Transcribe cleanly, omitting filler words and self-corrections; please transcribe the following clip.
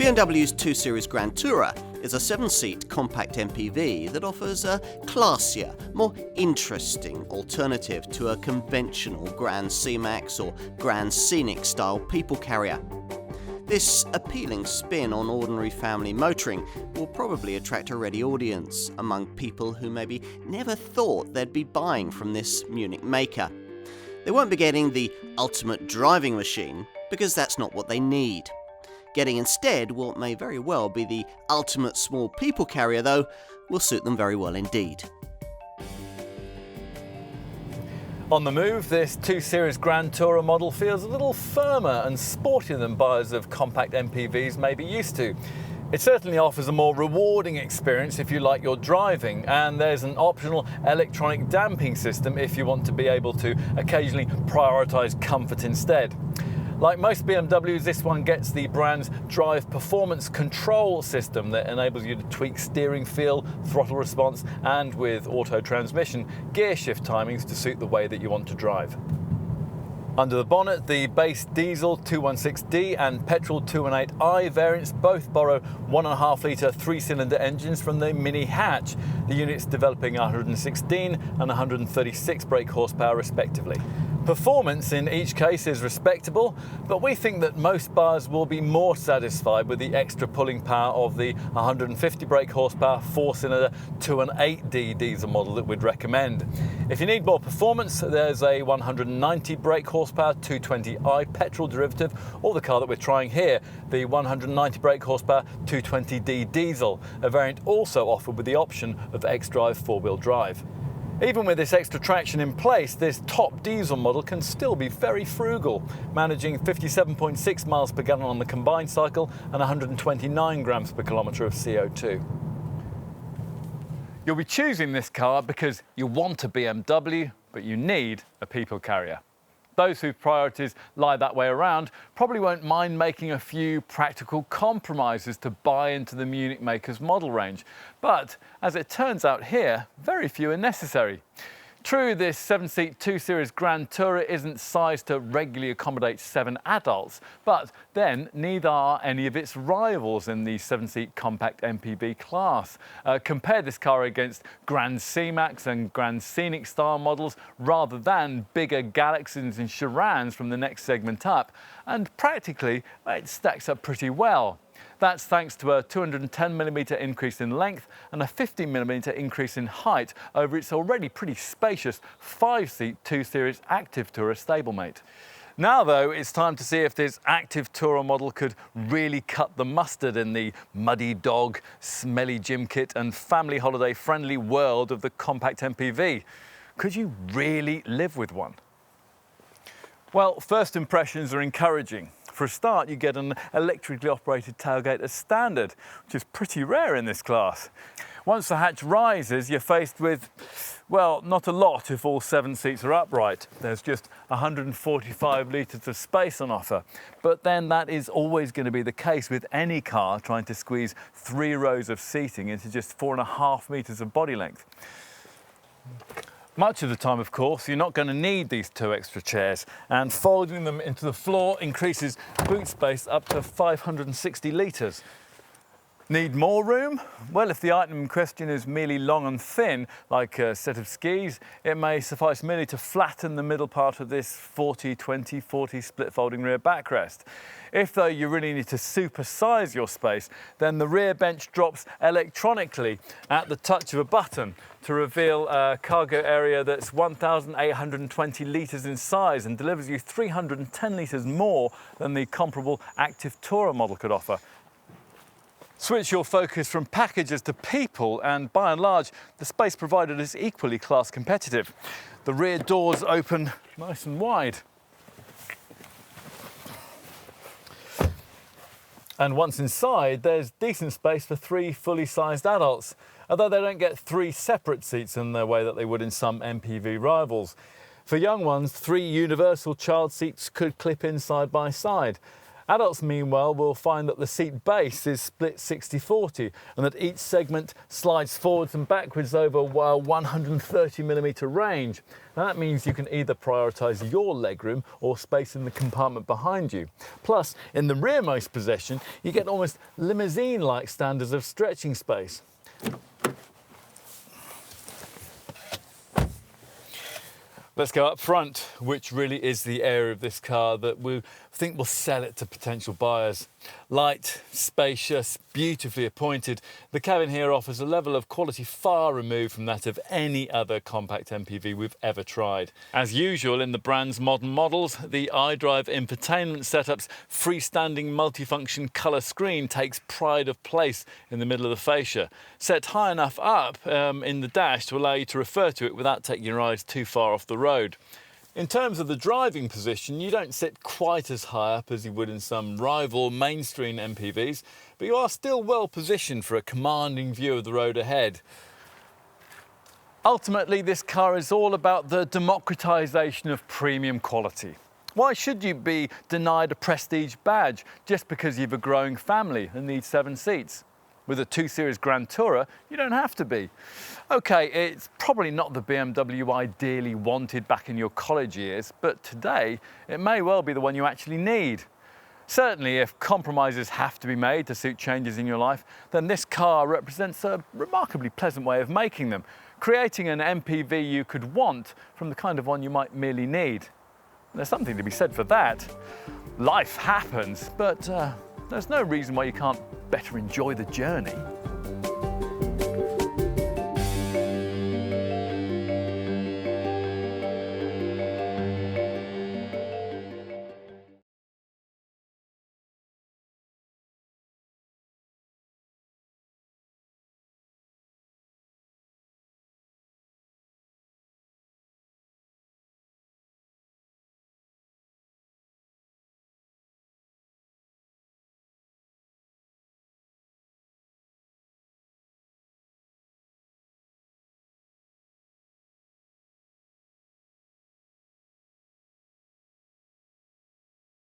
BMW's 2 Series Gran Tourer is a 7-seat compact MPV that offers a classier, more interesting alternative to a conventional Grand C-Max or Grand Scenic-style People Carrier. This appealing spin on ordinary family motoring will probably attract a ready audience among people who maybe never thought they'd be buying from this Munich maker. They won't be getting the ultimate driving machine because that's not what they need. Getting instead what may very well be the ultimate small people carrier, though, will suit them very well indeed. On the move, this 2 Series Gran Tourer model feels a little firmer and sportier than buyers of compact MPVs may be used to. It certainly offers a more rewarding experience if you like your driving, and there's an optional electronic damping system if you want to be able to occasionally prioritise comfort instead. Like most BMWs, this one gets the brand's drive performance control system that enables you to tweak steering feel, throttle response, and with auto transmission, gear shift timings to suit the way that you want to drive. Under the bonnet, the base diesel 216D and petrol 218i variants both borrow 1.5 litre 3-cylinder engines from the Mini hatch, the units developing 116 and 136 brake horsepower respectively. Performance in each case is respectable, but we think that most buyers will be more satisfied with the extra pulling power of the 150 brake horsepower 4-cylinder 218D diesel model that we'd recommend. If you need more performance, there's a 190 brake horsepower 220i petrol derivative, or the car that we're trying here, the 190 brake horsepower 220D diesel, a variant also offered with the option of xDrive 4-wheel drive. Even with this extra traction in place, this top diesel model can still be very frugal, managing 57.6 miles per gallon on the combined cycle and 129 grams per kilometre of CO2. You'll be choosing this car because you want a BMW, but you need a people carrier. Those whose priorities lie that way around probably won't mind making a few practical compromises to buy into the Munich maker's model range. But as it turns out here, very few are necessary. True, this 7-seat 2 Series Gran Tourer isn't sized to regularly accommodate 7 adults, but then neither are any of its rivals in the 7-seat compact MPV class. Compare this car against Grand C-Max and Grand Scenic-style models rather than bigger Galaxies and Chirans from the next segment up, and practically it stacks up pretty well. That's thanks to a 210mm increase in length and a 50mm increase in height over its already pretty spacious 5-seat 2 Series Active Tourer stablemate. Now though, it's time to see if this Active Tourer model could really cut the mustard in the muddy dog, smelly gym kit and family holiday friendly world of the compact MPV. Could you really live with one? Well, first impressions are encouraging. For a start, you get an electrically operated tailgate as standard, which is pretty rare in this class. Once the hatch rises, you're faced with, well, not a lot if all 7 seats are upright. There's just 145 litres of space on offer. But then that is always going to be the case with any car trying to squeeze 3 rows of seating into just 4.5 metres of body length. Much of the time, of course, you're not going to need these 2 extra chairs, and folding them into the floor increases boot space up to 560 litres. Need more room? Well, if the item in question is merely long and thin, like a set of skis, it may suffice merely to flatten the middle part of this 40-20-40 split folding rear backrest. If, though, you really need to supersize your space, then the rear bench drops electronically at the touch of a button to reveal a cargo area that's 1,820 litres in size and delivers you 310 litres more than the comparable Active Tourer model could offer. Switch your focus from packages to people, and by and large, the space provided is equally class competitive. The rear doors open nice and wide. And once inside, there's decent space for 3 fully sized adults, although they don't get 3 separate seats in the way that they would in some MPV rivals. For young ones, 3 universal child seats could clip in side by side. Adults, meanwhile, will find that the seat base is split 60-40 and that each segment slides forwards and backwards over a 130mm range. Now, that means you can either prioritise your legroom or space in the compartment behind you. Plus, in the rearmost position, you get almost limousine-like standards of stretching space. Let's go up front, which really is the area of this car that we think will sell it to potential buyers. Light, spacious, beautifully appointed, the cabin here offers a level of quality far removed from that of any other compact MPV we've ever tried. As usual in the brand's modern models, the iDrive infotainment setup's freestanding multifunction colour screen takes pride of place in the middle of the fascia, set high enough up in the dash to allow you to refer to it without taking your eyes too far off the road. In terms of the driving position, you don't sit quite as high up as you would in some rival mainstream MPVs, but you are still well positioned for a commanding view of the road ahead. Ultimately, this car is all about the democratisation of premium quality. Why should you be denied a prestige badge just because you've a growing family and need 7 seats? With a 2 Series Gran Tourer, you don't have to be. Okay, it's probably not the BMW you ideally wanted back in your college years, but today it may well be the one you actually need. Certainly, if compromises have to be made to suit changes in your life, then this car represents a remarkably pleasant way of making them, creating an MPV you could want from the kind of one you might merely need. There's something to be said for that. Life happens, but there's no reason why you can't better enjoy the journey.